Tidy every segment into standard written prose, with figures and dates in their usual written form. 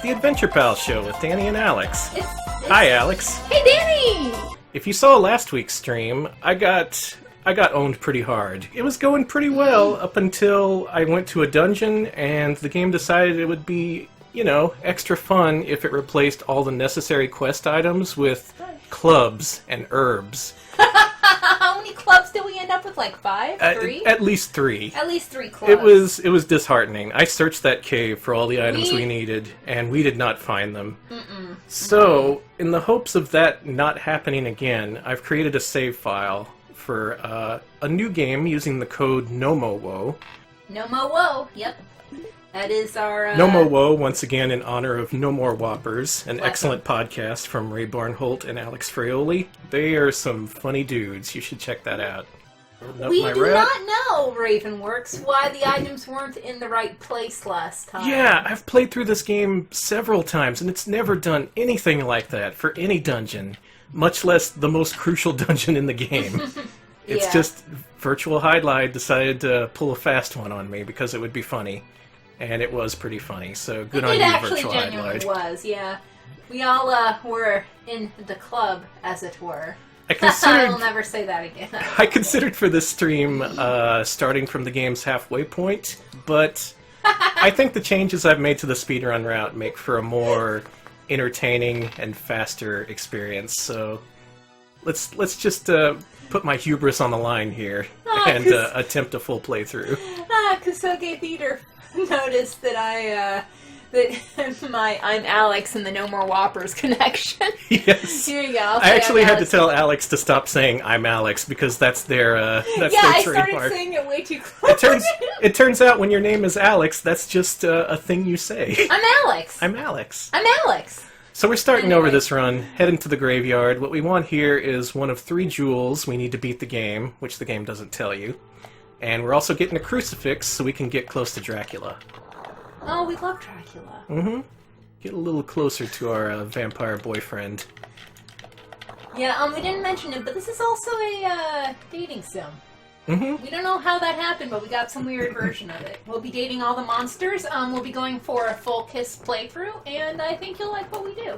the Adventure Pals show with Danny and Alex. Hi, Alex. Hey, Danny! If you saw last week's stream, I got owned pretty hard. It was going pretty well up until I went to a dungeon and the game decided it would be, extra fun if it replaced all the necessary quest items with clubs and herbs. How many clubs did we end up with? Like 5? 3? At least 3. At least 3 clubs. It was disheartening. I searched that cave for all the items we needed, and we did not find them. So, in the hopes of that not happening again, I've created a save file for a new game using the code NOMOWO. NOMOWO, yep. That is our... NOMOWO, once again in honor of No More Whoppers, an excellent podcast from Ray Barnholt and Alex Fraioli. They are some funny dudes. You should check that out. We do not know, Ravenworks, why the items weren't in the right place last time. Yeah, I've played through this game several times, and it's never done anything like that for any dungeon, much less the most crucial dungeon in the game. It's just Virtual Hydlide decided to pull a fast one on me because it would be funny. And it was pretty funny, so good on you, Virtual Hydlide. It actually genuinely was, yeah. We all were in the club, as it were. I will never say that again. I considered for this stream starting from the game's halfway point, but I think the changes I've made to the speedrun route make for a more entertaining and faster experience, so let's just put my hubris on the line here and attempt a full playthrough. Kusoge Theater noticed that I'm Alex in the No More Whoppers connection. Yes. Here you go. I actually had to tell Alex to stop saying I'm Alex because that's their trademark. I started saying it way too close. It turns out when your name is Alex, that's just a thing you say. I'm Alex. I'm Alex. I'm Alex. So we're starting over this run, heading to the graveyard. What we want here is one of 3 jewels we need to beat the game, which the game doesn't tell you. And we're also getting a crucifix so we can get close to Dracula. Oh, we love Dracula. Mm-hmm. Get a little closer to our vampire boyfriend. Yeah, we didn't mention it, but this is also a dating sim. Mm-hmm. We don't know how that happened, but we got some weird version of it. We'll be dating all the monsters, we'll be going for a full kiss playthrough, and I think you'll like what we do.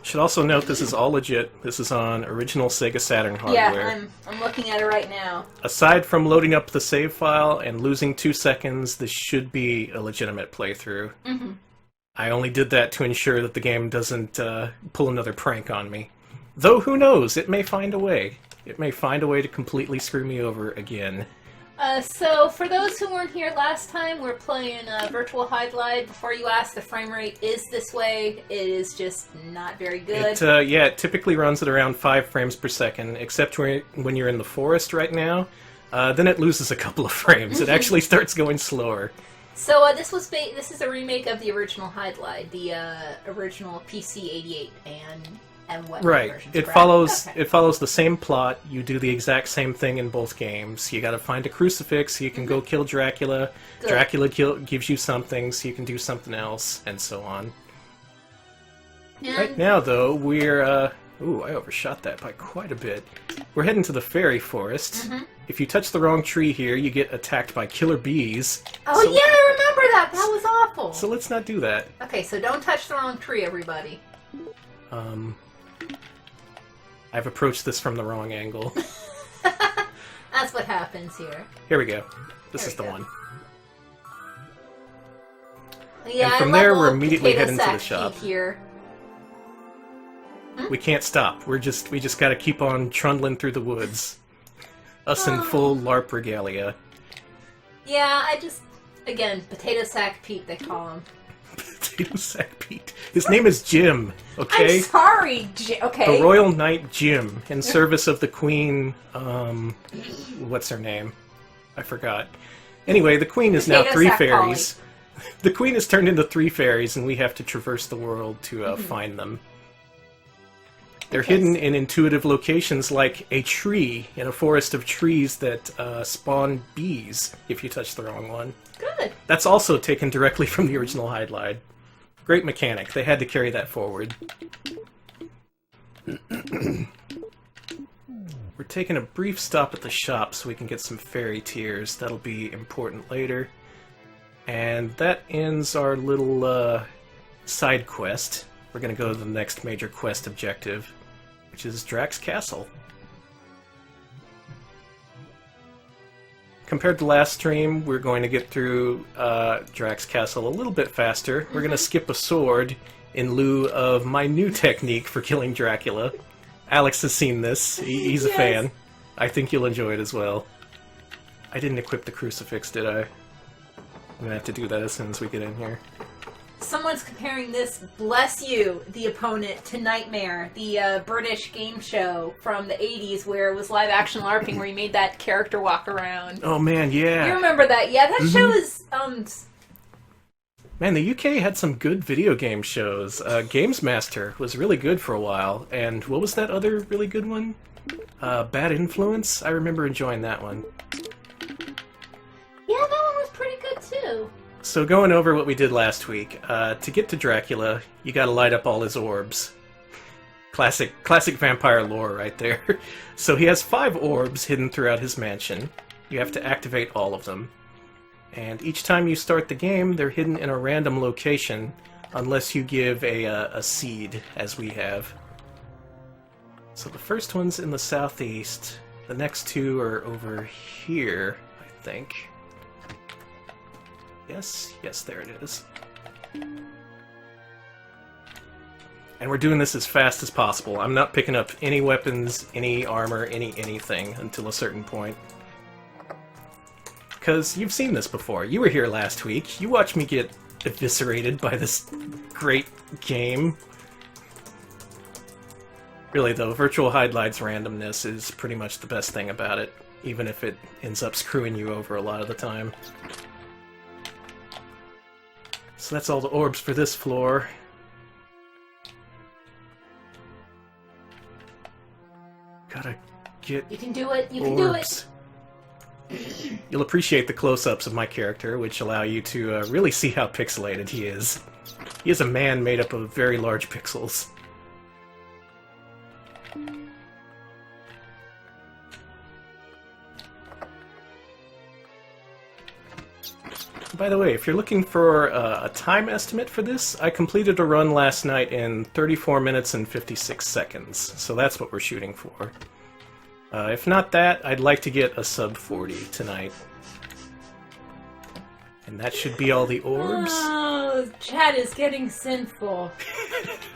Should also note this is all legit. This is on original Sega Saturn hardware. Yeah, I'm looking at it right now. Aside from loading up the save file and losing 2 seconds, this should be a legitimate playthrough. Mm-hmm. I only did that to ensure that the game doesn't pull another prank on me. Though, who knows? It may find a way. It may find a way to completely screw me over again. So, for those who weren't here last time, we're playing Virtual Hydlide. Before you ask, the frame rate is this way. It is just not very good. It typically runs at around 5 frames per second, except when you're in the forest right now. Then it loses a couple of frames. It actually starts going slower. So, this is a remake of the original Hydlide, the original PC-88 and web versions. It follows the same plot. You do the exact same thing in both games. You got to find a crucifix so you can go kill Dracula. Good. Dracula gives you something so you can do something else, and so on. And right now, though, we're I overshot that by quite a bit. We're heading to the fairy forest. Mm-hmm. If you touch the wrong tree here, you get attacked by killer bees. Oh, yeah, I remember that! That was awful! So let's not do that. Okay, so don't touch the wrong tree, everybody. I've approached this from the wrong angle. That's what happens here. Here we go. This is the one. Yeah, and from there, we're immediately heading to the shop. Here. We can't stop. We just gotta keep on trundling through the woods. Us in full LARP regalia. Yeah, again, Potato Sack Pete, they call him. Potato Sack Pete. His name is Jim, okay? I'm sorry, okay. The Royal Knight Jim, in service of the Queen, what's her name? I forgot. Anyway, the Queen is now 3 fairies. The Queen has turned into 3 fairies, and we have to traverse the world to find them. They're hidden in intuitive locations like a tree in a forest of trees that spawn bees if you touch the wrong one. Good. That's also taken directly from the original Hydlide. Great mechanic. They had to carry that forward. We're taking a brief stop at the shop so we can get some fairy tears. That'll be important later. And that ends our little side quest. We're going to go to the next major quest objective, which is Drax Castle. Compared to last stream, we're going to get through Drax Castle a little bit faster. We're going to skip a sword in lieu of my new technique for killing Dracula. Alex has seen this. He's a fan. I think you'll enjoy it as well. I didn't equip the crucifix, did I? I'm going to have to do that as soon as we get in here. Someone's comparing this, bless you, the opponent, to Nightmare, the British game show from the 80s where it was live-action LARPing where he made that character walk around. Oh, man, yeah. You remember that? Yeah, that show is, Man, the UK had some good video game shows. Games Master was really good for a while, and what was that other really good one? Bad Influence? I remember enjoying that one. Yeah, that one was pretty good, too. So going over what we did last week, to get to Dracula, you gotta light up all his orbs. Classic vampire lore right there. So he has 5 orbs hidden throughout his mansion. You have to activate all of them. And each time you start the game, they're hidden in a random location, unless you give a seed, as we have. So the first one's in the southeast. The next 2 are over here, I think. Yes, there it is. And we're doing this as fast as possible. I'm not picking up any weapons, any armor, anything until a certain point. Because you've seen this before. You were here last week. You watched me get eviscerated by this great game. Really, though, Virtual Hydlide's randomness is pretty much the best thing about it, even if it ends up screwing you over a lot of the time. So that's all the orbs for this floor. Gotta get You can do it, you can orbs. do it! You'll appreciate the close-ups of my character, which allow you to really see how pixelated he is. He is a man made up of very large pixels. By the way, if you're looking for a time estimate for this, I completed a run last night in 34 minutes and 56 seconds, so that's what we're shooting for. If not that, I'd like to get a sub 40 tonight. And that should be all the orbs. Oh, chat is getting sinful.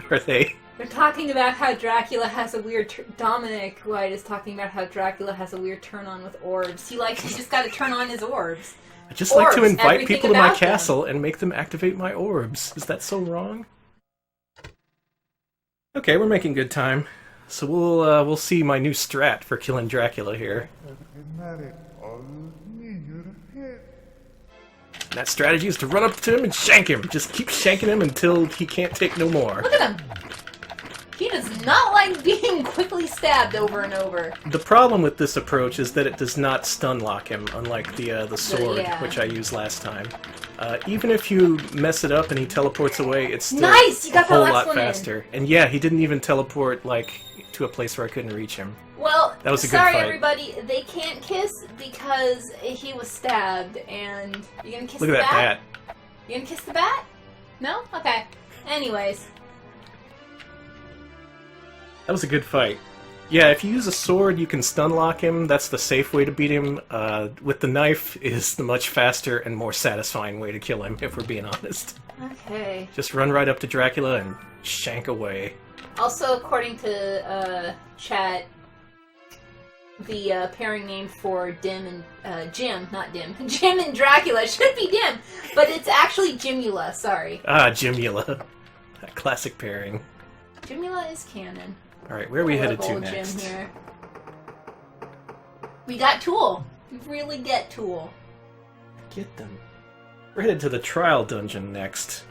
Are they? They're talking about how Dracula has a weird... Dominic White is talking about how Dracula has a weird turn-on with orbs. He just gotta turn on his orbs. I just like to Orbs, invite everything people to my about them. castle and make them activate my orbs. Is that so wrong? Okay, we're making good time. So we'll see my new strat for killing Dracula here. That strategy is to run up to him and shank him. Just keep shanking him until he can't take no more. Look at him! He does not like being quickly stabbed over and over. The problem with this approach is that it does not stun lock him, unlike the sword, yeah. which I used last time. Even if you mess it up and he teleports away, it's still Nice! You got a whole that last lot one in. faster. And yeah, he didn't even teleport to a place where I couldn't reach him. Well, That was a good sorry fight. everybody, they can't kiss because he was stabbed, and you gonna kiss Look the at that bat? bat. You gonna kiss the bat? No? Okay. Anyways. That was a good fight. Yeah, if you use a sword, you can stun lock him. That's the safe way to beat him. With the knife is the much faster and more satisfying way to kill him, if we're being honest. Okay. Just run right up to Dracula and shank away. Also, according to chat, the pairing name for Dim and Jim, not Dim, Jim and Dracula should be Dim, but it's actually Jimula. Sorry. Ah, Jimula. That classic pairing. Jimula is canon. Alright, where are we headed to Old next? Jim here. We got Tool. We really get Tool. Get them. We're headed to the trial dungeon next.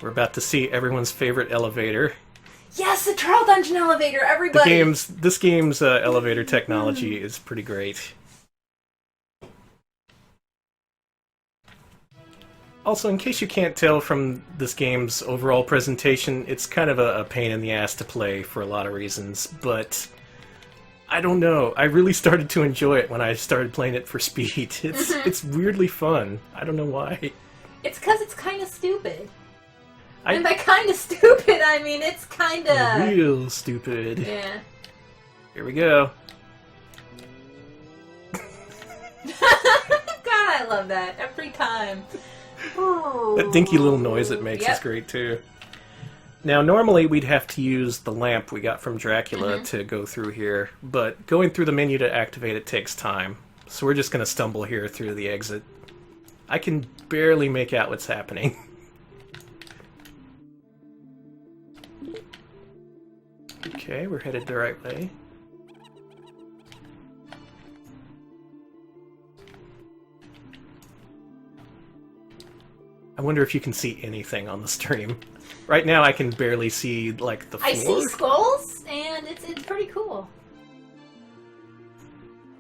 We're about to see everyone's favorite elevator. Yes, the trial dungeon elevator, everybody! This game's elevator technology is pretty great. Also, in case you can't tell from this game's overall presentation, it's kind of a pain in the ass to play for a lot of reasons, but I don't know. I really started to enjoy it when I started playing it for speed. It's weirdly fun. I don't know why. It's because it's kind of stupid. And by kind of stupid, I mean it's kind of... Real stupid. Yeah. Here we go. God, I love that. Every time. That dinky little noise it makes is great, too. Now, normally we'd have to use the lamp we got from Dracula to go through here, but going through the menu to activate it takes time. So we're just going to stumble here through the exit. I can barely make out what's happening. Okay, we're headed the right way. I wonder if you can see anything on the stream. Right now I can barely see, like, the floor. I see skulls, and it's pretty cool.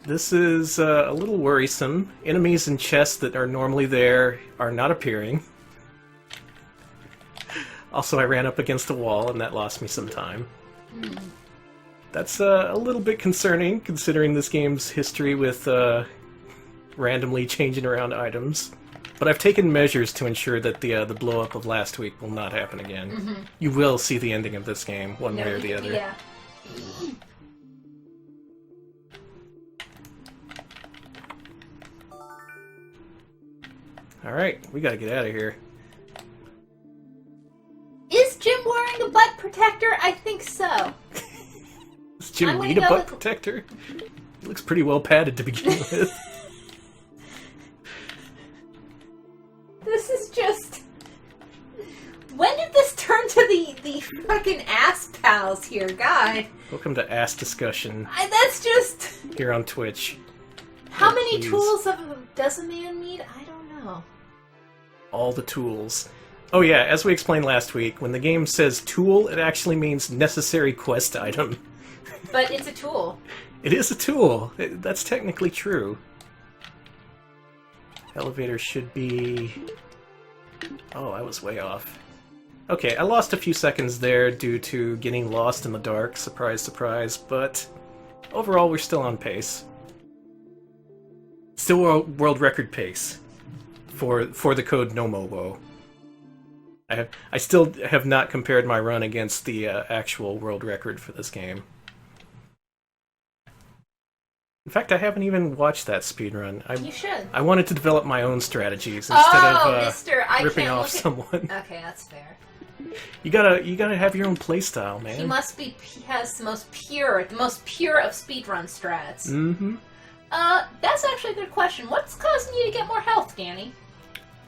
This is a little worrisome. Enemies and chests that are normally there are not appearing. Also, I ran up against a wall, and that lost me some time. That's a little bit concerning, considering this game's history with randomly changing around items. But I've taken measures to ensure that the blow-up of last week will not happen again. You will see the ending of this game, one way or the other. Yeah. Alright, we gotta get out of here. Is Jim wearing a butt protector? I think so. Does Jim need a butt protector? He looks pretty well padded to begin with. This is just... When did this turn to the fucking ass pals here, God? Welcome to Ass Discussion. That's just... Here on Twitch. How many tools does a man need? I don't know. All the tools. Oh yeah, as we explained last week, when the game says tool, it actually means necessary quest item. But it's a tool. It is a tool. That's technically true. Elevator should be... Oh, I was way off. Okay, I lost a few seconds there due to getting lost in the dark. Surprise, surprise. But overall, we're still on pace. Still world record pace for the code NOMOWO. I still have not compared my run against the actual world record for this game. In fact, I haven't even watched that speedrun. You should. I wanted to develop my own strategies instead of ripping off someone. Okay, that's fair. You gotta have your own playstyle, man. He has the most pure of speedrun strats. Mm-hmm. That's actually a good question. What's causing you to get more health, Danny?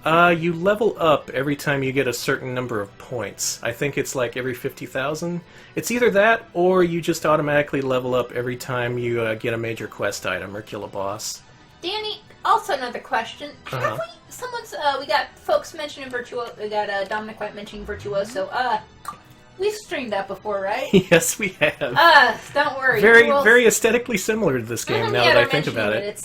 You level up every time you get a certain number of points. I think it's like every 50,000. It's either that, or you just automatically level up every time you get a major quest item or kill a boss. Danny, also another question. Have we got folks mentioning Virtuoso, we got Dominic White mentioning Virtuoso. We've streamed that before, right? Yes, we have. Don't worry. Very aesthetically similar to this game, now that I think about it. It's,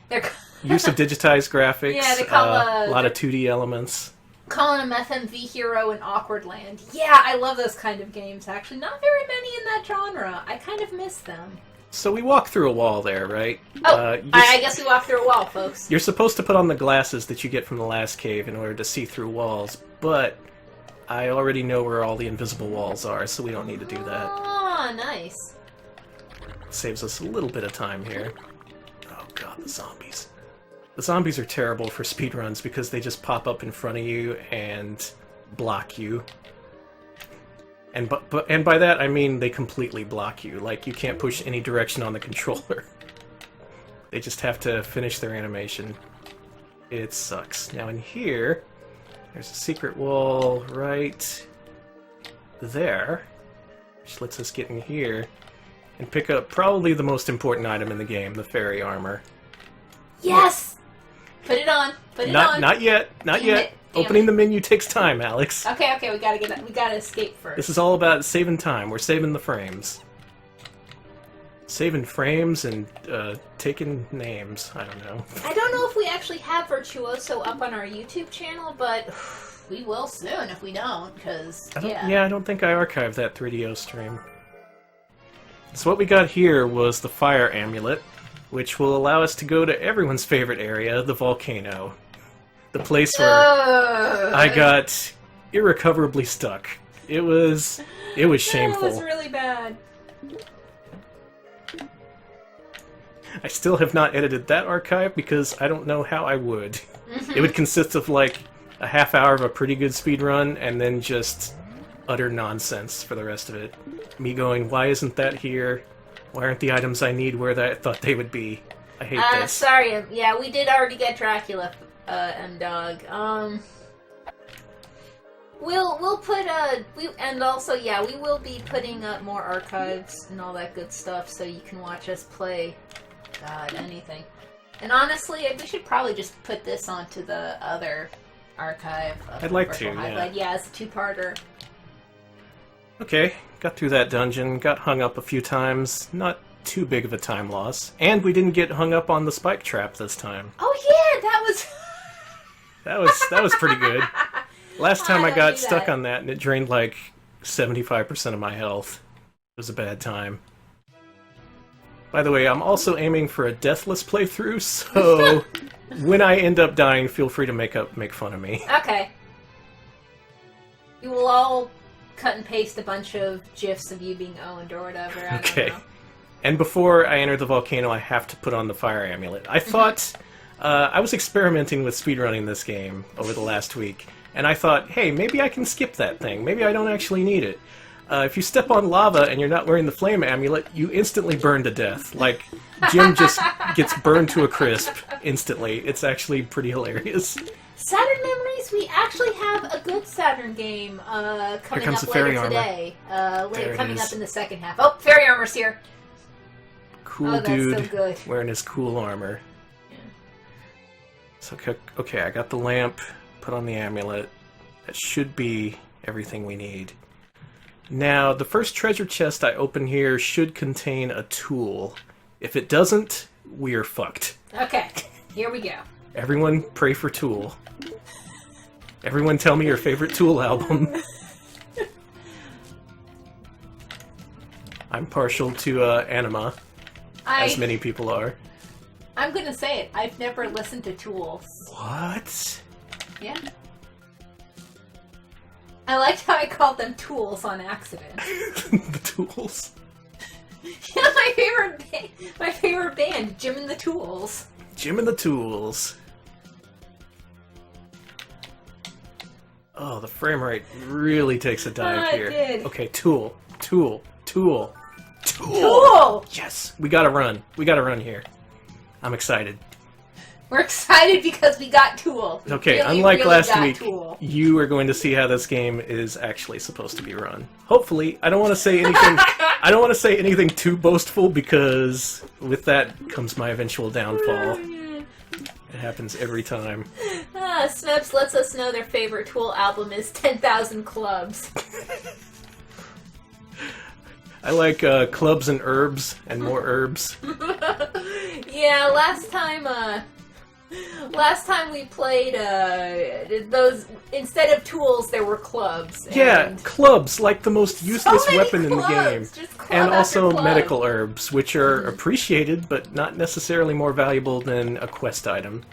they're... Use of digitized graphics, yeah, they call a lot of 2D elements. Calling them FMV Hero and Awkward Land. Yeah, I love those kind of games, actually. Not very many in that genre. I kind of miss them. So we walk through a wall there, right? Oh, I guess we walk through a wall, folks. You're supposed to put on the glasses that you get from the last cave in order to see through walls, but I already know where all the invisible walls are, so we don't need to do that. Ah, nice. Saves us a little bit of time here. Oh god, the zombies. The zombies are terrible for speedruns because they just pop up in front of you and block you. And by that I mean they completely block you. Like, you can't push any direction on the controller. They just have to finish their animation. It sucks. Now in here, there's a secret wall right there, which lets us get in here and pick up probably the most important item in the game, the fairy armor. Yes! Put it on. Put it on. Not yet. Not yet. Opening the menu takes time, Alex. Okay, we gotta get that. We gotta escape first. This is all about saving time. We're saving the frames. Saving frames and taking names. I don't know. I don't know if we actually have Virtuoso up on our YouTube channel, but we will soon if we don't, because, yeah, I don't think I archived that 3DO stream. So what we got here was the fire amulet, which will allow us to go to everyone's favorite area, the volcano. The place where I got irrecoverably stuck. It was shameful. It was really bad. I still have not edited that archive because I don't know how I would. It would consist of like a half hour of a pretty good speedrun and then just utter nonsense for the rest of it. Me going, why isn't that here? Why aren't the items I need where I thought they would be? I hate this. Sorry, yeah, we did already get Dracula, M-Dog. We'll put, and also, yeah, we will be putting up more archives and all that good stuff so you can watch us play, God, anything. And honestly, we should probably just put this onto the other archive. I'd like Virtual to, Hydlide. Yeah, it's a two-parter. Okay, got through that dungeon, got hung up a few times, not too big of a time loss, and we didn't get hung up on the spike trap this time. Oh yeah, that was pretty good. Last time I got stuck that. on that and it drained like 75% of my health. It was a bad time. By the way, I'm also aiming for a deathless playthrough, so when I end up dying, feel free to make fun of me. Okay. You will all cut and paste a bunch of GIFs of you being owned or whatever. I don't know. And before I enter the volcano, I have to put on the fire amulet. I thought... I was experimenting with speedrunning this game over the last week, and I thought, hey, maybe I can skip that thing. Maybe I don't actually need it. If you step on lava and you're not wearing the flame amulet, you instantly burn to death. Like, Jim just gets burned to a crisp instantly. It's actually pretty hilarious. Saturn memories, we actually have a good Saturn game coming up later today. Coming up in the second half. Oh, Fairy Armor's here. Cool dude so good. wearing his cool armor. Yeah. So, okay, I got the lamp, put on the amulet. That should be everything we need. Now, the first treasure chest I open here should contain a tool. If it doesn't, we're fucked. Okay, here we go. Everyone pray for Tool. Everyone tell me your favorite Tool album. I'm partial to Anima, as many people are. I'm gonna say it. I've never listened to Tool. What? Yeah. I liked how I called them Tools on accident. The Tools? Yeah, my favorite band, Jim and the Tools. Jim and the Tools. Oh, the frame rate really takes a dive here. It did. Okay, Tool. Tool. Yes, we gotta run. We gotta run here. I'm excited. We're excited because we got Tool. Okay, unlike last week, you are going to see how this game is actually supposed to be run. Hopefully, I don't want to say anything. I don't want to say anything too boastful because with that comes my eventual downfall. It happens every time. Snips lets us know their favorite Tool album is 10,000 Clubs. I like clubs and herbs and more herbs. Yeah, last time we played those, instead of tools there were clubs. Yeah, clubs, like the most useless weapon in the game. Just and also medical herbs, which are appreciated but not necessarily more valuable than a quest item.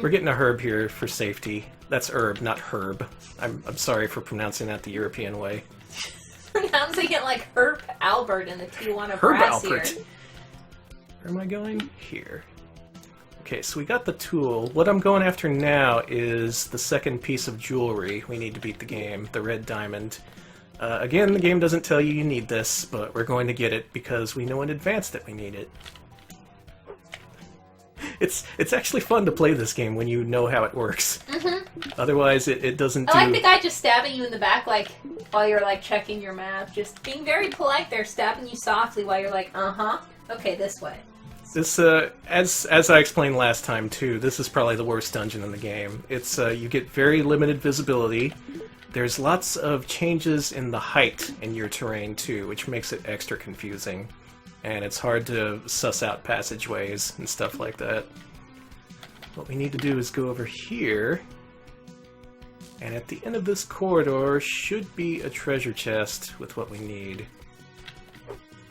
We're getting a herb here for safety. That's herb, not herb. I'm sorry for pronouncing that the European way. Pronouncing it like Herb Albert in the Tijuana Herb Brass Albert. here. Where am I going? Here. Okay, so we got the tool. What I'm going after now is the second piece of jewelry we need to beat the game, the red diamond. Again, the game doesn't tell you need this, but we're going to get it because we know in advance that we need it. It's actually fun to play this game when you know how it works. Otherwise, it doesn't do... I like the guy just stabbing you in the back, like, while you're, like, checking your map. Just being very polite there, stabbing you softly while you're like, okay, this way. This, as I explained last time, too, this is probably the worst dungeon in the game. It's, you get very limited visibility. There's lots of changes in the height in your terrain, too, which makes it extra confusing. And it's hard to suss out passageways and stuff like that. What we need to do is go over here, and at the end of this corridor should be a treasure chest with what we need.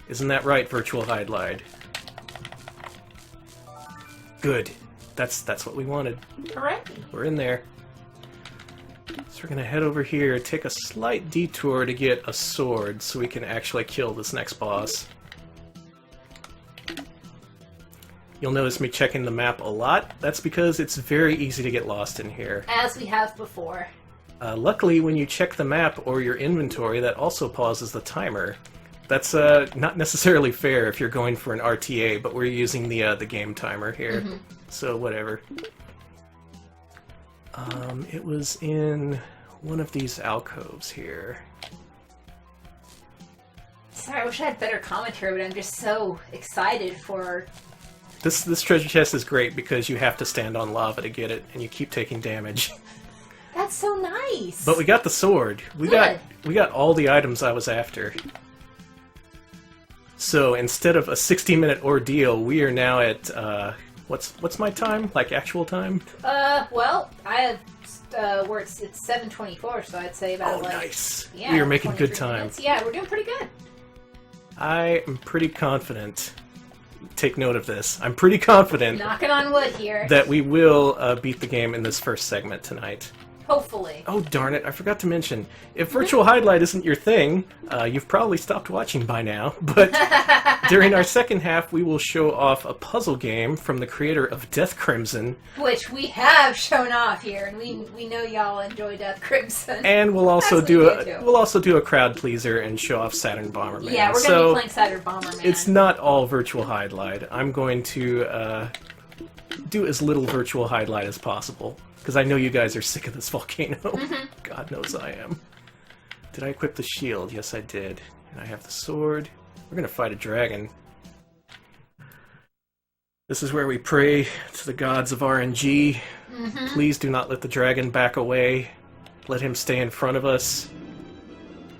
Isn't that right, Virtual Hydlide? Good. That's what we wanted. Alright. We're in there. Let's So we're going to head over here, take a slight detour to get a sword so we can actually kill this next boss. You'll notice me checking the map a lot. That's because it's very easy to get lost in here. As we have before. Luckily, when you check the map or your inventory, that also pauses the timer. That's not necessarily fair if you're going for an RTA, but we're using the game timer here, so whatever. It was in one of these alcoves here. Sorry, I wish I had better commentary, but I'm just so excited for... This treasure chest is great because you have to stand on lava to get it, and you keep taking damage. That's so nice! But we got the sword. We got all the items I was after. So instead of a 60-minute ordeal, we are now at what's my time? Like actual time? Well, I have where it's 7:24, so I'd say about nice. Yeah, we are making good time. Minutes. Yeah, we're doing pretty good. I am pretty confident. Take note of this. I'm pretty confident. Knocking on wood here. That we will beat the game in this first segment tonight. Hopefully. Oh, darn it. I forgot to mention. If Virtual Hydlide isn't your thing, you've probably stopped watching by now. But during our second half, we will show off a puzzle game from the creator of Death Crimson. Which we have shown off here, and we know y'all enjoy Death Crimson. And we'll also do a crowd pleaser and show off Saturn Bomberman. Yeah, we're going to be playing Saturn Bomberman. It's not all Virtual Hydlide. I'm going to do as little Virtual Hydlide as possible. Because I know you guys are sick of this volcano. God knows I am. Did I equip the shield? Yes, I did. And I have the sword. We're going to fight a dragon. This is where we pray to the gods of RNG. Please do not let the dragon back away. Let him stay in front of us.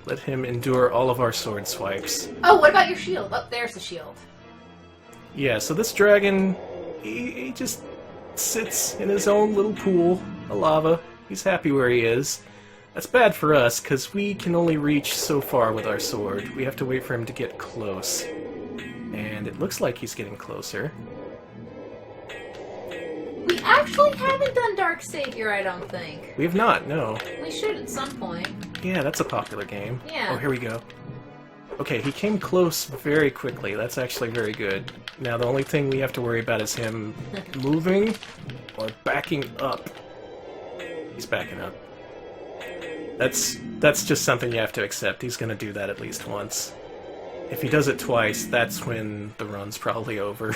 Let him endure all of our sword swipes. Oh, what about your shield? Oh, there's the shield. Yeah, so this dragon, he just sits in his own little pool of lava. He's happy where he is. That's bad for us, because we can only reach so far with our sword. We have to wait for him to get close. And it looks like he's getting closer. We actually haven't done Dark Savior, I don't think. We have not, no. We should at some point. Yeah, that's a popular game. Yeah. Oh, here we go. Okay, he came close very quickly. That's actually very good. Now, the only thing we have to worry about is him moving or backing up. He's backing up. That's just something you have to accept. He's going to do that at least once. If he does it twice, that's when the run's probably over.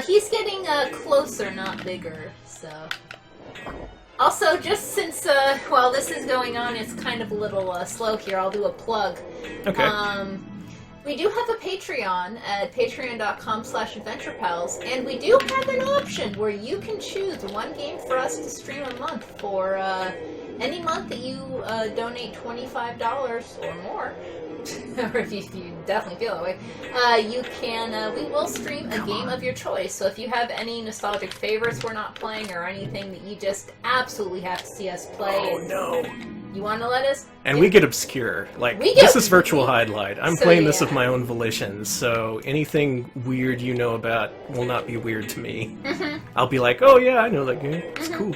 He's getting closer, not bigger, so... Also, just since, while this is going on, it's kind of a little slow here, I'll do a plug. Okay. We do have a Patreon at patreon.com/adventurepals, and we do have an option where you can choose one game for us to stream a month for any month that you donate $25 or more. Or if you definitely feel that way, you can, we will stream a game of your choice. So if you have any nostalgic favorites we're not playing or anything that you just absolutely have to see us play. Oh, no. You want to let us? And we get obscure. Like, this is Virtual Hydlide. I'm playing this of my own volition, so anything weird you know about will not be weird to me. I'll be like, oh yeah, I know that game. It's cool.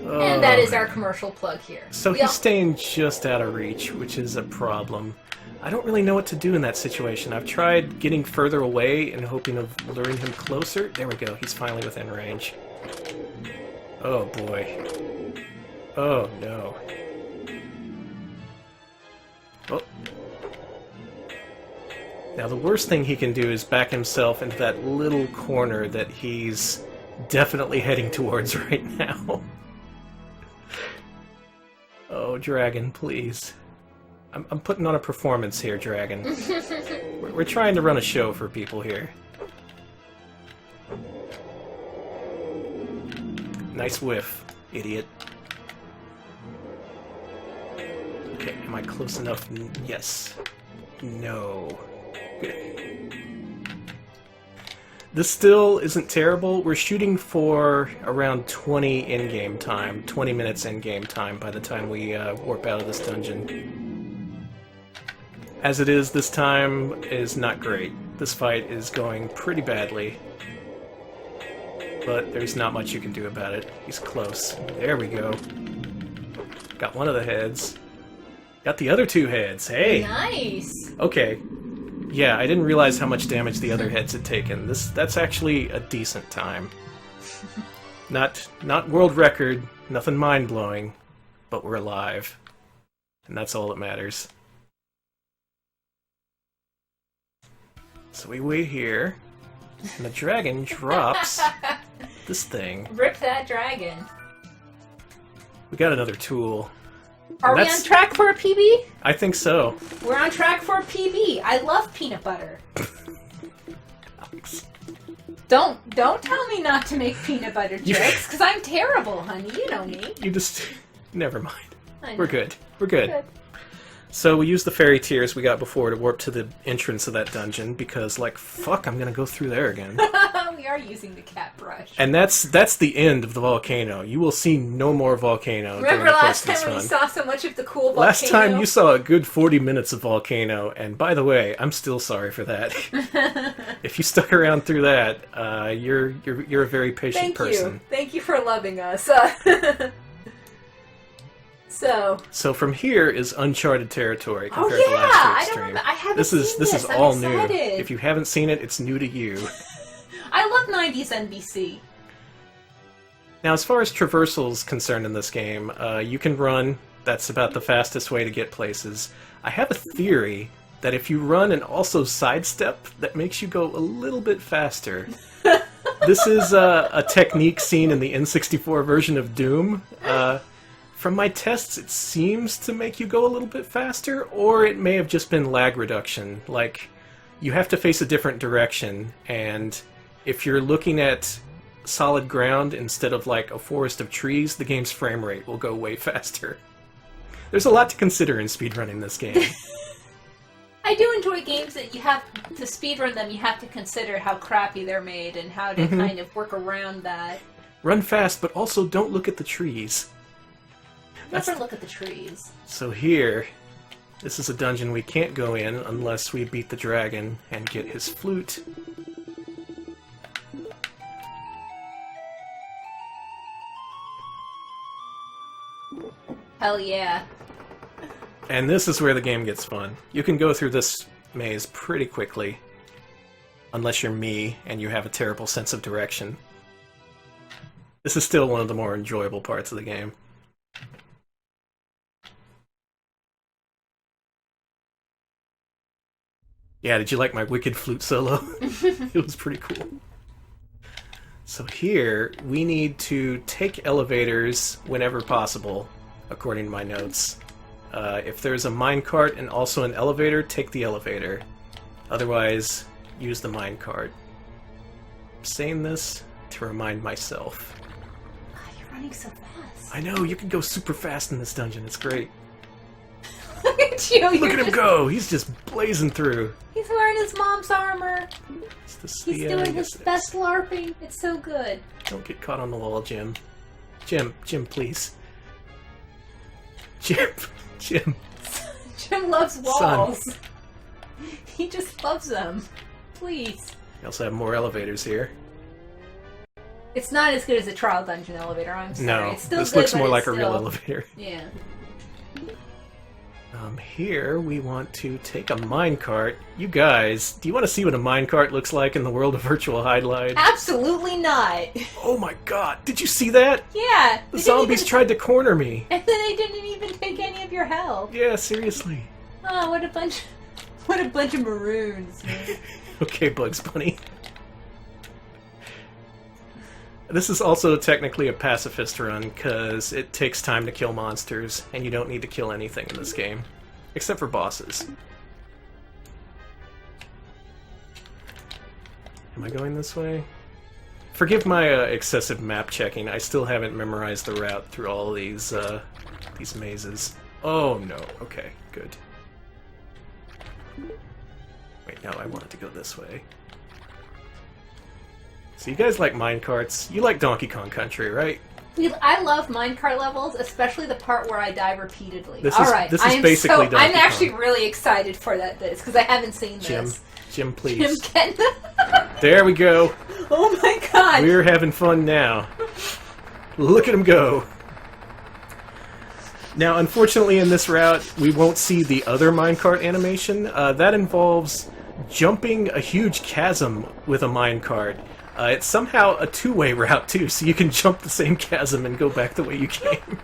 And that is our commercial plug here. So he's staying just out of reach, which is a problem. I don't really know what to do in that situation. I've tried getting further away and hoping of luring him closer. There we go, he's finally within range. Oh boy. Oh no. Oh. Now the worst thing he can do is back himself into that little corner that he's definitely heading towards right now. Oh, Dragon, please. I'm putting on a performance here, Dragon. We're trying to run a show for people here. Nice whiff, idiot. Okay, am I close enough? Yes. No. Good. This still isn't terrible. We're shooting for around 20 in-game time, 20 minutes in-game time by the time we warp out of this dungeon. As it is, this time is not great. This fight is going pretty badly. but there's not much you can do about it. He's close. There we go. Got one of the heads. Got the other two heads. Hey! Nice! Okay. Yeah, I didn't realize how much damage the other heads had taken. That's actually a decent time. Not world record, nothing mind-blowing, but we're alive. And that's all that matters. So we wait here, and the dragon drops this thing. Rip that dragon. We got another tool. Are we on track for a PB? I think so. We're on track for a PB. I love peanut butter. Alex. Don't tell me not to make peanut butter jokes, because I'm terrible, honey. You know me. You just... Never mind. I know. We're good. We're good. So we used the fairy tears we got before to warp to the entrance of that dungeon, because, like, fuck, I'm gonna go through there again. We are using the cat brush. And that's the end of the volcano. You will see no more volcano. Remember last time when we saw so much of the cool volcano? Last time you saw a good 40 minutes of volcano, and by the way, I'm still sorry for that. If you stuck around through that, you're a very patient person. Thank you for loving us. So from here is uncharted territory compared to last week's stream. I haven't This is I'm all excited. new. If you haven't seen it, it's new to you. I love 90s NBC. Now, as far as traversal is concerned in this game, you can run. That's about the fastest way to get places. I have a theory that if you run and also sidestep, that makes you go a little bit faster. This is a technique seen in the N64 version of Doom. From my tests, it seems to make you go a little bit faster, or it may have just been lag reduction. Like, you have to face a different direction, and if you're looking at solid ground instead of like a forest of trees, the game's frame rate will go way faster. There's a lot to consider in speedrunning this game. I do enjoy games that you have to speedrun them. You have to consider how crappy they're made and how to kind of work around that. Run fast, but also don't look at the trees. Never look at the trees. So here, this is a dungeon we can't go in unless we beat the dragon and get his flute. Hell yeah. And this is where the game gets fun. You can go through this maze pretty quickly, unless you're me and you have a terrible sense of direction. This is still one of the more enjoyable parts of the game. Yeah, did you like my wicked flute solo? It was pretty cool. So here, we need to take elevators whenever possible, according to my notes. If there's a minecart and also an elevator, take the elevator. Otherwise, use the minecart. I'm saying this to remind myself. God, you're running so fast. I know, you can go super fast in this dungeon, it's great. Look at you! Look at him go! He's just blazing through. He's wearing his mom's armor. He's doing his best LARPing. It's so good. Don't get caught on the wall, Jim. Jim, please. Jim. Jim loves walls. Son. He just loves them. Please. We also have more elevators here. It's not as good as a trial dungeon elevator, I'm sorry. No, it's still this good, looks more like still... a real elevator. Yeah. Here we want to take a minecart. You guys, do you want to see what a minecart looks like in the world of Virtual Hydlide? Absolutely not! Oh my god, did you see that? Yeah! The zombies tried to corner me. And then they didn't even take any of your health. Yeah, seriously. Oh, what a bunch of maroons, man. Okay, Bugs Bunny. This is also technically a pacifist run, because it takes time to kill monsters, and you don't need to kill anything in this game. Except for bosses. Am I going this way? Forgive my excessive map checking, I still haven't memorized the route through all these mazes. Oh no, okay, good. Wait, no, I wanted to go this way. So you guys like minecarts. You like Donkey Kong Country, right? I love minecart levels, especially the part where I die repeatedly. This is basically Donkey Kong. I'm actually really excited for this, because I haven't seen this. Jim, please. Jim, get There we go. Oh my god! We're having fun now. Look at him go. Now, unfortunately, in this route, we won't see the other minecart animation. That involves jumping a huge chasm with a minecart. It's somehow a two-way route, too, so you can jump the same chasm and go back the way you came.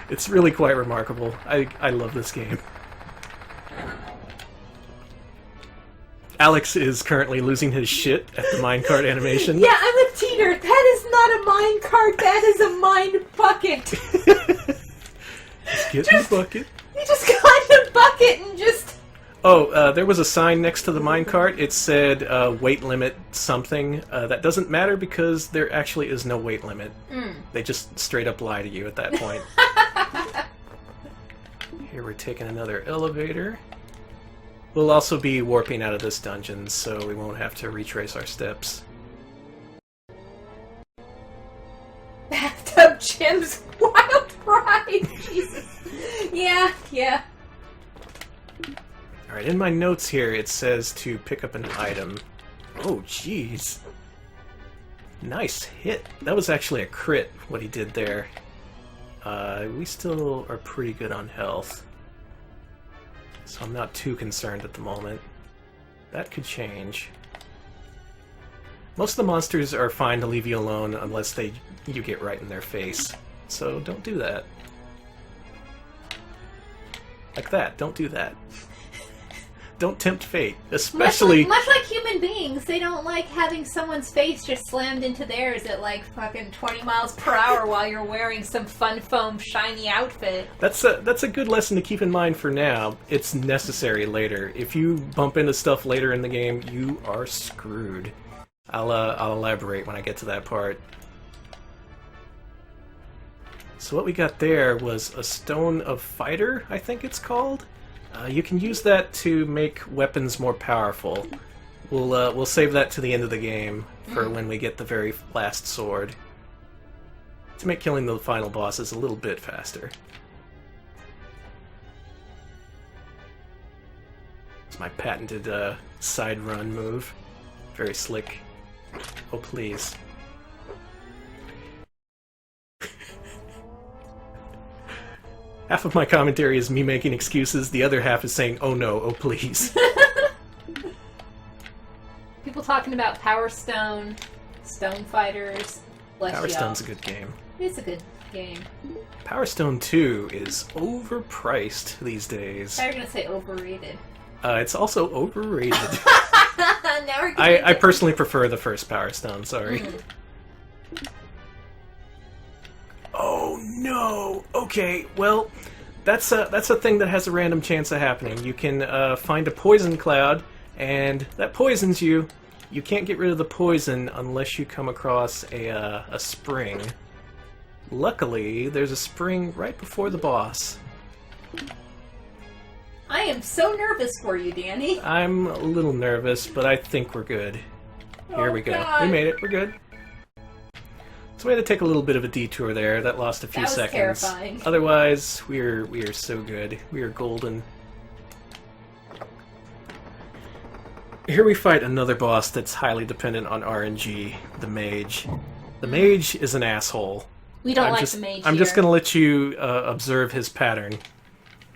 It's really quite remarkable. I love this game. Alex is currently losing his shit at the minecart animation. Yeah, I'm a cheater. That is not a minecart. That is a mine bucket. Just get the bucket. You just got a bucket and just... Oh, there was a sign next to the minecart. It said weight limit something. That doesn't matter because there actually is no weight limit. They just straight up lie to you at that point. Here we're taking another elevator. We'll also be warping out of this dungeon, so we won't have to retrace our steps. Bathtub Jim's Wild Ride! Jesus. Yeah. Alright, in my notes here it says to pick up an item. Oh, jeez. Nice hit. That was actually a crit, what he did there. We still are pretty good on health. So I'm not too concerned at the moment. That could change. Most of the monsters are fine to leave you alone unless you get right in their face. So don't do that. Like that, don't do that. Don't tempt fate, especially... Much like human beings, they don't like having someone's face just slammed into theirs at like fucking 20 miles per hour while you're wearing some fun foam shiny outfit. That's a good lesson to keep in mind for now. It's necessary later. If you bump into stuff later in the game, you are screwed. I'll elaborate when I get to that part. So what we got there was a Stone of Fighter, I think it's called. You can use that to make weapons more powerful. We'll save that to the end of the game for when we get the very last sword. To make killing the final bosses a little bit faster. It's my patented side run move. Very slick. Oh please. Half of my commentary is me making excuses, the other half is saying, oh no, oh please. People talking about Power Stone, Stone Fighters, Power Stone's a good game. It's a good game. Power Stone 2 is overpriced these days. I thought you were going to say overrated. It's also overrated. Now we're I personally prefer the first Power Stone, sorry. Oh no! Okay, well, that's a thing that has a random chance of happening. You can find a poison cloud, and that poisons you. You can't get rid of the poison unless you come across a spring. Luckily, there's a spring right before the boss. I am so nervous for you, Danny. I'm a little nervous, but I think we're good. Here we go. God. We made it. We're good. So we had to take a little bit of a detour there. That lost a few seconds. Terrifying. Otherwise, we are so good. We are golden. Here we fight another boss that's highly dependent on RNG, the Mage. The Mage is an asshole. We don't like the Mage I'm here. just going to let you observe his pattern.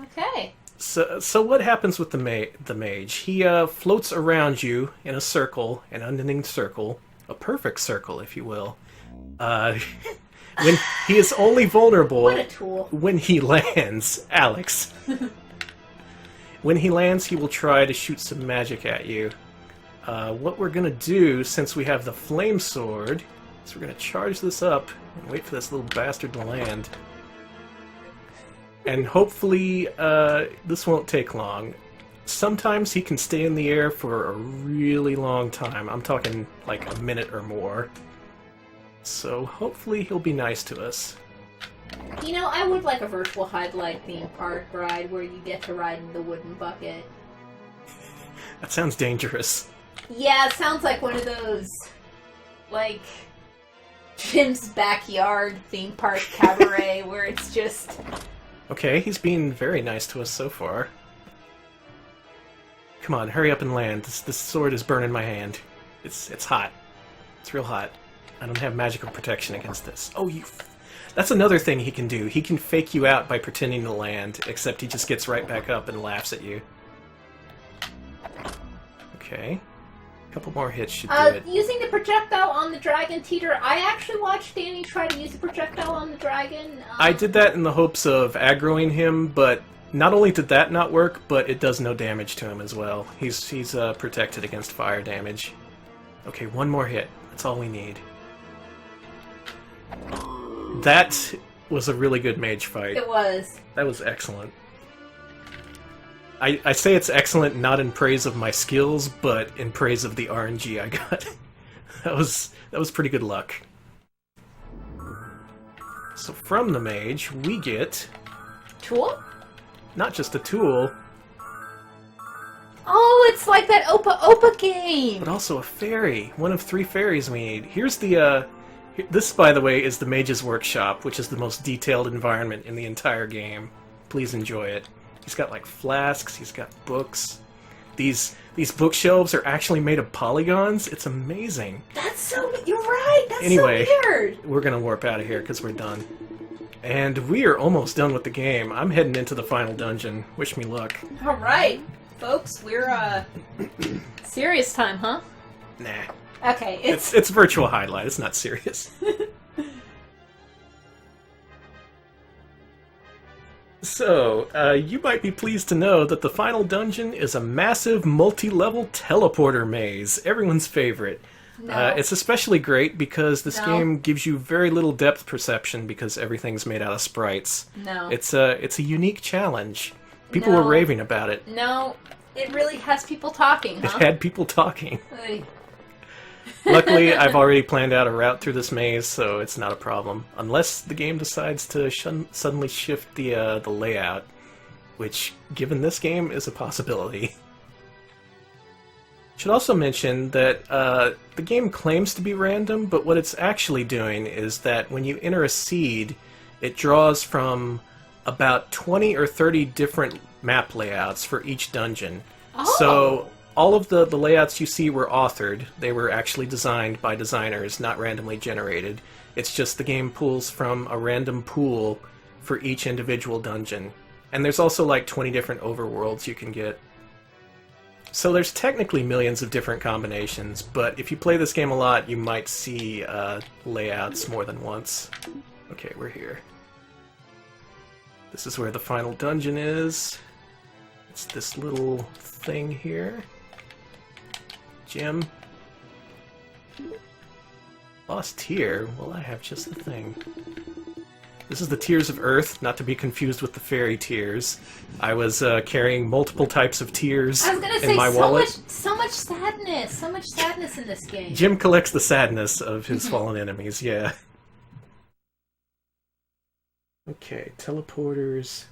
Okay. So what happens with the Mage? He floats around you in a circle, an unending circle, a perfect circle, if you will. When he is only vulnerable What a tool. when he lands, Alex. When he lands, he will try to shoot some magic at you. What we're gonna do, since we have the flame sword, is we're gonna charge this up and wait for this little bastard to land. And hopefully, this won't take long. Sometimes he can stay in the air for a really long time. I'm talking like a minute or more. So hopefully he'll be nice to us. You know, I would like a Virtual Hydlide theme park ride where you get to ride in the wooden bucket. That sounds dangerous. Yeah, it sounds like one of those, like, Jim's Backyard theme park cabaret where it's just... Okay, he's being very nice to us so far. Come on, hurry up and land. This sword is burning my hand. It's hot. It's real hot. I don't have magical protection against this. Oh, you... That's another thing he can do. He can fake you out by pretending to land, except he just gets right back up and laughs at you. Okay. A couple more hits should do it. Using the projectile on the dragon, Teeter, I actually watched Danny try to use the projectile on the dragon. I did that in the hopes of aggroing him, but not only did that not work, but it does no damage to him as well. He's protected against fire damage. Okay, one more hit. That's all we need. That was a really good mage fight. It was. That was excellent. I say it's excellent not in praise of my skills, but in praise of the RNG I got. That was pretty good luck. So from the mage, we get... Tool? Not just a tool. Oh, it's like that Opa Opa game! But also a fairy. One of 3 fairies we need. Here's the, This, by the way, is the Mage's Workshop, which is the most detailed environment in the entire game. Please enjoy it. He's got, like, flasks, he's got books. These bookshelves are actually made of polygons. It's amazing. That's so... You're right! That's anyway, so weird! We're gonna warp out of here, because we're done. And we are almost done with the game. I'm heading into the final dungeon. Wish me luck. Alright, folks, we're, serious time, huh? Nah. Okay, It's Virtual Hydlide. It's not serious. So, you might be pleased to know that the final dungeon is a massive multi-level teleporter maze. Everyone's favorite. No. It's especially great because this game gives you very little depth perception because everything's made out of sprites. No. It's a unique challenge. People were raving about it. No, it really has people talking, huh? It had people talking. Oy. Luckily, I've already planned out a route through this maze, so it's not a problem. Unless the game decides to suddenly shift the layout, which, given this game, is a possibility. Should also mention that the game claims to be random, but what it's actually doing is that when you enter a seed, it draws from about 20 or 30 different map layouts for each dungeon. Oh. So all of the layouts you see were authored. They were actually designed by designers, not randomly generated. It's just the game pulls from a random pool for each individual dungeon. And there's also like 20 different overworlds you can get. So there's technically millions of different combinations, but if you play this game a lot, you might see layouts more than once. Okay, we're here. This is where the final dungeon is. It's this little thing here. Gem. Lost tear? Well, I have just the thing. This is the Tears of Earth, not to be confused with the fairy tears. I was carrying multiple types of tears in my wallet. So much sadness in this game. Jim collects the sadness of his fallen enemies, yeah. Okay, teleporters.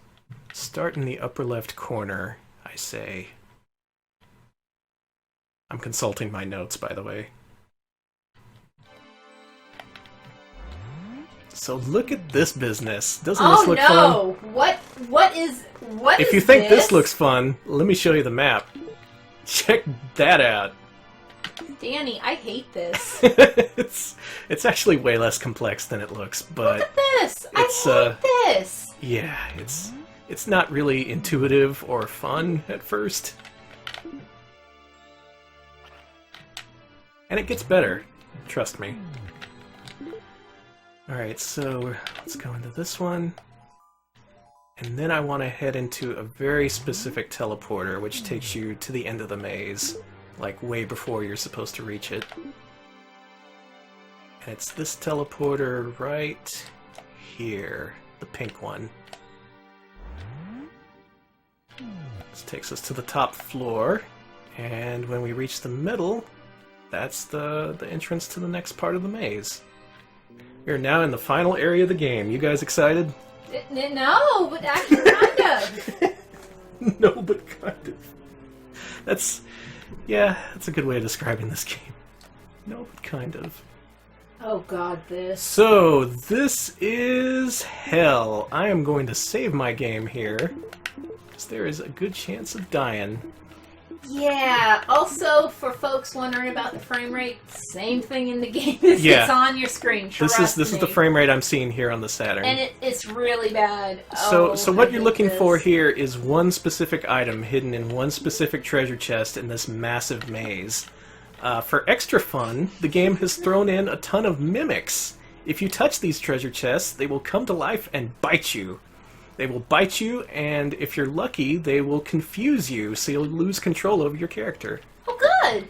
Start in the upper left corner, I say. I'm consulting my notes, by the way. So look at this business. Doesn't this look fun? Oh no! What is If you think this looks fun, let me show you the map. Check that out. Danny, I hate this. it's actually way less complex than it looks, but look at this! I hate this! Yeah, it's not really intuitive or fun at first. And it gets better, trust me. Alright, so let's go into this one. And then I want to head into a very specific teleporter, which takes you to the end of the maze, like way before you're supposed to reach it. And it's this teleporter right here, the pink one. This takes us to the top floor, and when we reach the middle, that's the entrance to the next part of the maze. We are now in the final area of the game. You guys excited? No, but actually kind of. No, but kind of. That's a good way of describing this game. No, but kind of. Oh god, this. So, this is hell. I am going to save my game here, because there is a good chance of dying. Yeah, also, for folks wondering about the frame rate, same thing in the game. It's on your screen, This is the frame rate I'm seeing here on the Saturn. And it's really bad. So what you're looking for here is one specific item hidden in one specific treasure chest in this massive maze. For extra fun, the game has thrown in a ton of mimics. If you touch these treasure chests, they will come to life and bite you. They will bite you, and if you're lucky, they will confuse you, so you'll lose control over your character. Oh, good!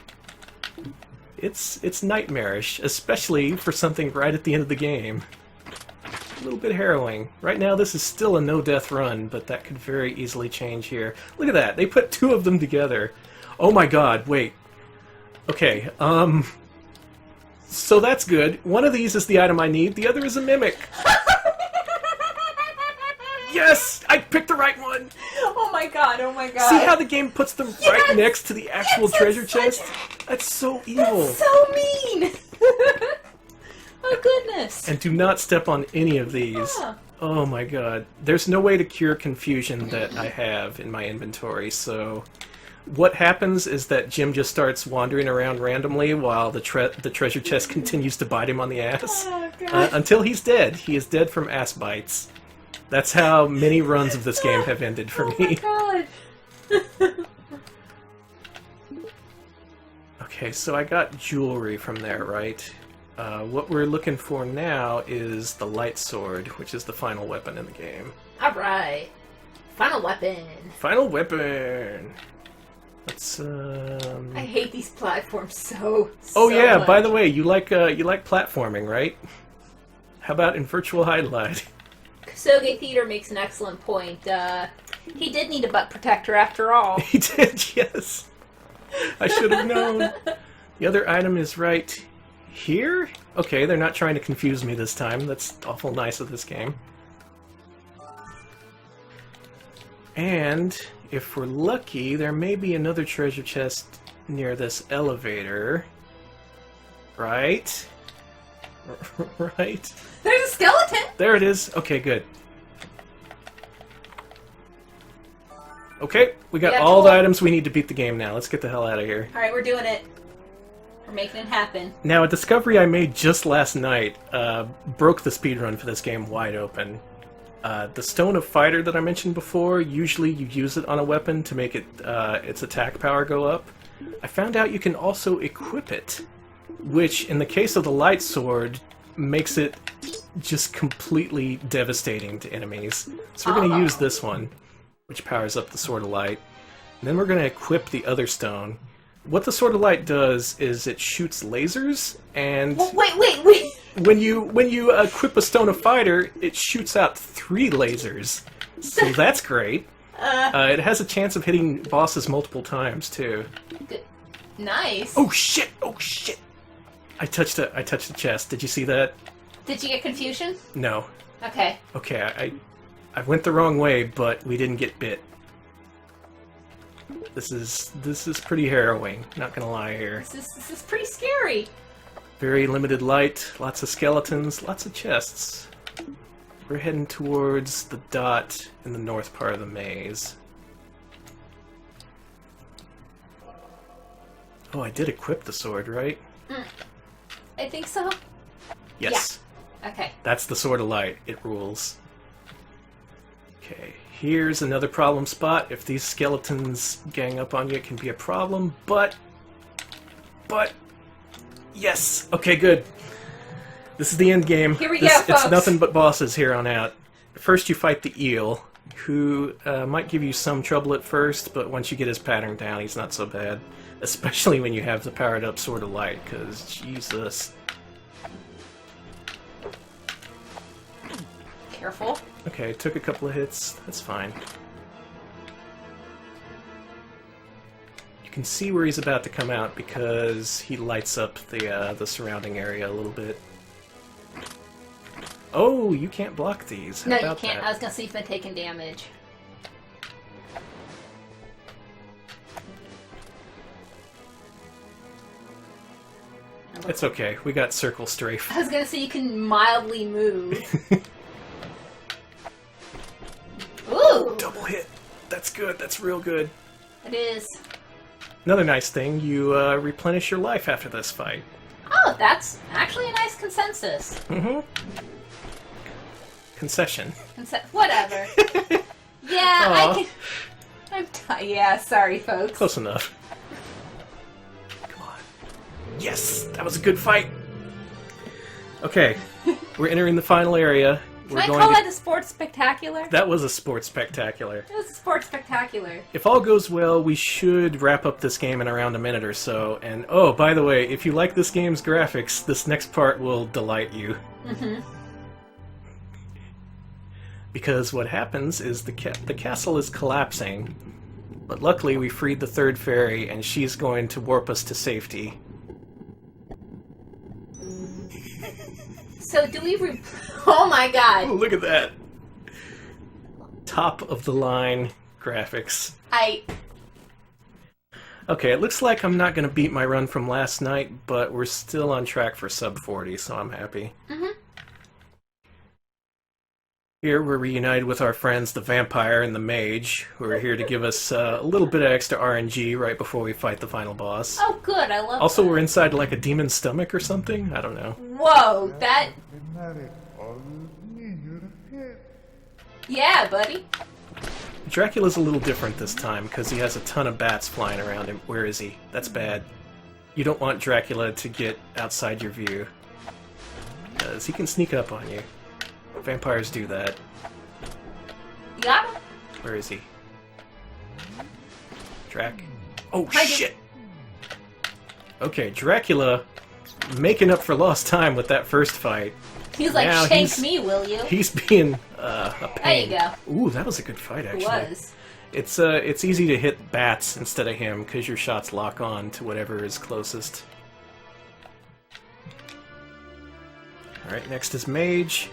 It's nightmarish, especially for something right at the end of the game. A little bit harrowing. Right now, this is still a no-death run, but that could very easily change here. Look at that! They put two of them together. Oh my god, wait. Okay, so that's good. One of these is the item I need, the other is a mimic. Yes! I picked the right one! Oh my god, oh my god. See how the game puts them right next to the actual treasure chest? That's so evil. That's so mean! Oh goodness. And do not step on any of these. Yeah. Oh my god. There's no way to cure confusion that I have in my inventory, so... What happens is that Jim just starts wandering around randomly while the treasure chest continues to bite him on the ass. Oh, God. Until he's dead. He is dead from ass bites. That's how many runs of this game have ended for me. Oh my god! Okay, so I got jewelry from there, right? What we're looking for now is the light sword, which is the final weapon in the game. Alright. Final weapon. Final weapon! Let's, I hate these platforms so yeah, much. by the way, you like platforming, right? How about in Virtual Hydlide? Kusoge Theater makes an excellent point. He did need a butt protector after all. He did, yes. I should have known. The other item is right here? Okay, they're not trying to confuse me this time. That's awful nice of this game. And if we're lucky, there may be another treasure chest near this elevator. Right? Right? There's a skeleton! There it is. Okay, good. Okay, we got all the items we need to beat the game now. Let's get the hell out of here. Alright, we're doing it. We're making it happen. Now, a discovery I made just last night broke the speedrun for this game wide open. The Stone of Fighter that I mentioned before, usually you use it on a weapon to make it its attack power go up. I found out you can also equip it, which, in the case of the light sword, makes it just completely devastating to enemies. So we're going to use this one, which powers up the Sword of Light. And then we're going to equip the other stone. What the Sword of Light does is it shoots lasers, and... Wait! When you equip a Stone of Fighter, it shoots out 3 lasers. So that's great. It has a chance of hitting bosses multiple times, too. Good. Nice. Oh shit! Oh shit! I touched the chest. Did you see that? Did you get confusion? No. Okay. Okay, I went the wrong way, but we didn't get bit. This is pretty harrowing, not gonna lie here. This is pretty scary. Very limited light, lots of skeletons, lots of chests. We're heading towards the dot in the north part of the maze. Oh, I did equip the sword, right? I think so. Yes. Yeah. Okay. That's the Sword of Light. It rules. Okay, here's another problem spot. If these skeletons gang up on you, it can be a problem, but... Yes! Okay, good. This is the end game. Here we go, folks. It's nothing but bosses here on out. First you fight the eel, who might give you some trouble at first, but once you get his pattern down, he's not so bad. Especially when you have the powered up Sword of Light, because Jesus. Careful. Okay, took a couple of hits. That's fine. You can see where he's about to come out because he lights up the surrounding area a little bit. Oh, you can't block these. How No, about you can't. that? I was gonna see if I'm taking damage. It's okay. We got circle strafe. I was gonna say you can mildly move. Ooh! Double hit. That's good. That's real good. It is. Another nice thing, you replenish your life after this fight. Oh, that's actually a nice consensus. Mm-hmm. Concession. Whatever. Yeah, Aww. Yeah, sorry, folks. Close enough. Come on. Yes! That was a good fight! Okay, we're entering the final area. Can I call that a sports spectacular? That was a sports spectacular. It was a sports spectacular. If all goes well, we should wrap up this game in around a minute or so. And, oh, by the way, if you like this game's graphics, this next part will delight you. Mm-hmm. Because what happens is the castle is collapsing, but luckily we freed the third fairy, and she's going to warp us to safety. So do we oh my god! Oh, look at that! Top of the line graphics. Okay, it looks like I'm not going to beat my run from last night, but we're still on track for sub 40, so I'm happy. Mm-hmm. Here we're reunited with our friends the Vampire and the Mage, who are here to give us a little bit of extra RNG right before we fight the final boss. Oh good, I love Also, that. we're inside like a demon's stomach or something? I don't know. Whoa, that... Yeah, buddy. Dracula's a little different this time, because he has a ton of bats flying around him. Where is he? That's bad. You don't want Dracula to get outside your view, because he can sneak up on you. Vampires do that. You got him? Where is he? Drac? Oh, I shit! Okay, Dracula making up for lost time with that first fight. He's like, Now shank me, will you? He's being a pain. There you go. Ooh, that was a good fight, actually. It was. It's easy to hit bats instead of him, because your shots lock on to whatever is closest. Alright, next is Mage.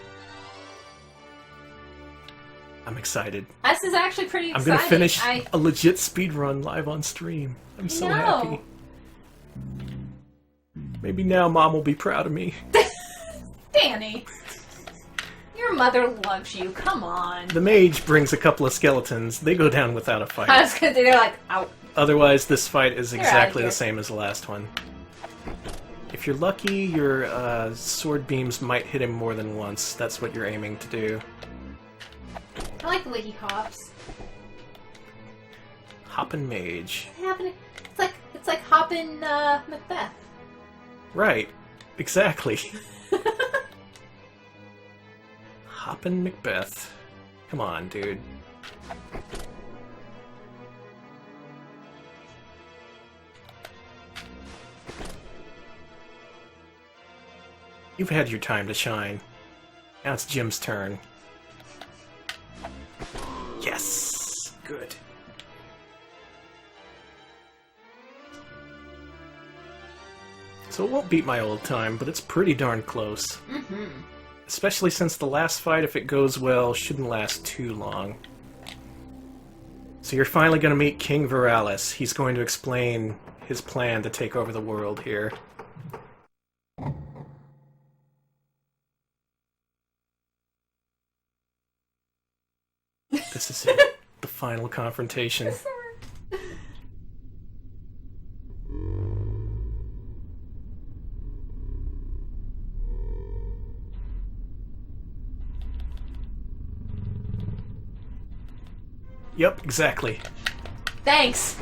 I'm excited. This is actually pretty exciting. I'm gonna finish a legit speedrun live on stream. I'm so happy. Maybe now Mom will be proud of me. Danny. Your mother loves you, come on. The Mage brings a couple of skeletons. They go down without a fight. I was gonna say, they're like, out. Otherwise, this fight is They're exactly outta the here. same as the last one. If you're lucky, your sword beams might hit him more than once. That's what you're aiming to do. I like the way he hops. Hoppin' Mage. What's happening? It's like hopping Macbeth. Right. Exactly. Hoppin' Macbeth. Come on, dude. You've had your time to shine. Now it's Jim's turn. Yes! Good. So it won't beat my old time, but it's pretty darn close. Mm-hmm. Especially since the last fight, if it goes well, shouldn't last too long. So you're finally going to meet King Viralis. He's going to explain his plan to take over the world here. This is it. The final confrontation. Yep, exactly. Thanks.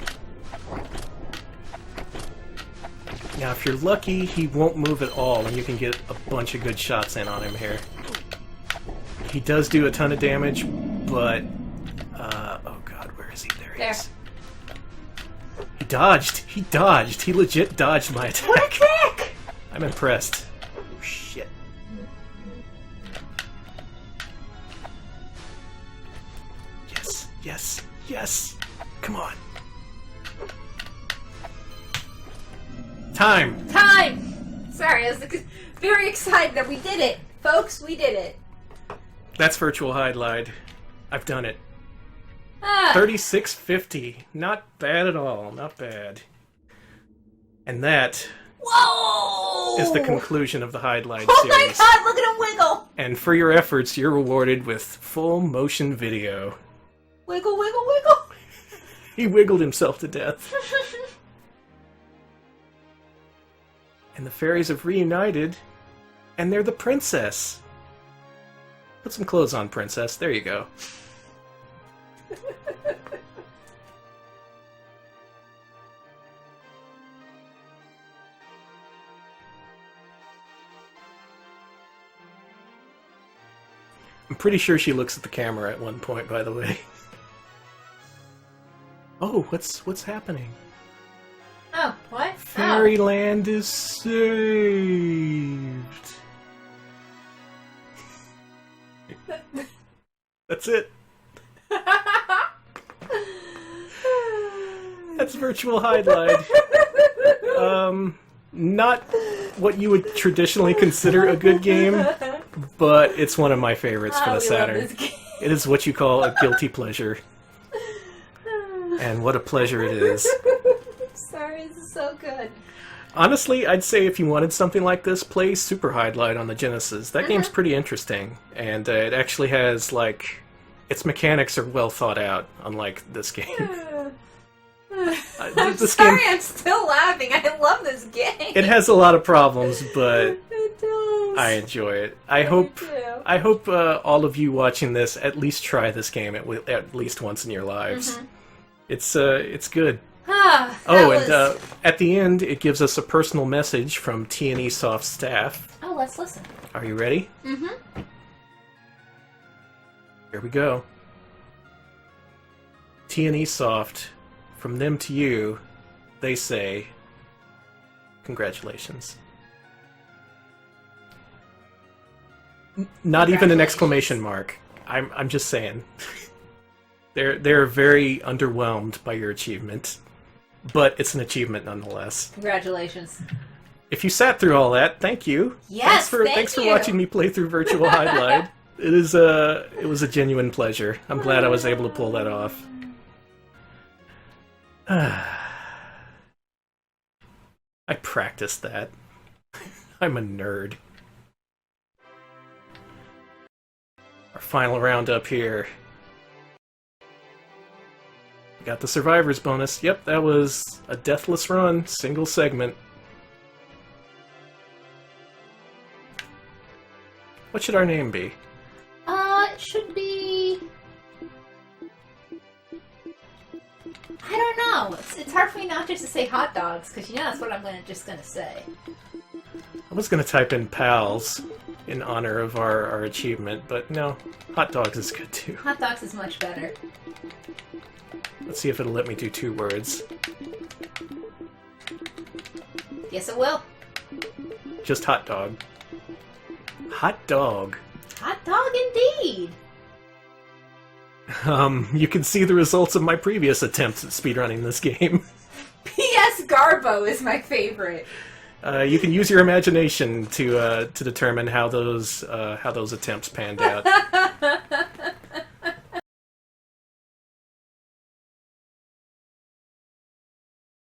Now, if you're lucky, he won't move at all, and you can get a bunch of good shots in on him here. He does do a ton of damage, but... oh god, where is he? There he is. He dodged! He dodged! He legit dodged my attack! What a dick! I'm impressed. Oh, shit. Yes, yes, yes! Come on. Time! Time! Sorry, I was very excited that we did it. Folks, we did it. That's Virtual Hydlide. I've done it. 3650. Not bad at all. Not bad. And that Whoa! is the conclusion of the Hydlide Oh series. my god, look at him wiggle! And for your efforts, you're rewarded with full motion video. Wiggle, wiggle, wiggle! He wiggled himself to death. And the fairies have reunited, and they're the princess. Put some clothes on, princess. There you go. I'm pretty sure she looks at the camera at one point, by the way. Oh, what's happening? Oh, what? Fairyland is saved. That's it. That's Virtual Hydlide. Not what you would traditionally consider a good game, but it's one of my favorites for the Saturn. It is what you call a guilty pleasure. And what a pleasure it is. Sorry, this is so good. Honestly, I'd say if you wanted something like this, play Super Hydlide on the Genesis. That game's pretty interesting, and it actually has, like, its mechanics are well thought out, unlike this game. I'm sorry, I'm still laughing. I love this game. It has a lot of problems, but It does. I enjoy it. I hope all of you watching this at least try this game at least once in your lives. It's good. And at the end, it gives us a personal message from T&E Soft staff. Oh, let's listen. Are you ready? Mm-hmm. Here we go. T&E Soft, from them to you, they say, congratulations. Not even an exclamation mark. I'm just saying. They're very underwhelmed by your achievement, but it's an achievement nonetheless. Congratulations. If you sat through all that, thank you. Yes, thanks for watching me play through Virtual Hydlide. It was a genuine pleasure. I'm glad I was able to pull that off. I practiced that. I'm a nerd. Our final round up here. Got the survivor's bonus. Yep, that was a deathless run, single segment. What should our name be? It should be... I don't know. It's hard for me not just to say hot dogs, because that's what I'm just gonna say. I was gonna type in pals in honor of our achievement, but no, hot dogs is good too. Hot dogs is much better. Let's see if it'll let me do 2 words. Yes, it will. Just hot dog. Hot dog. Hot dog indeed. You can see the results of my previous attempts at speedrunning this game. P.S. Garbo is my favorite. You can use your imagination to determine how those attempts panned out.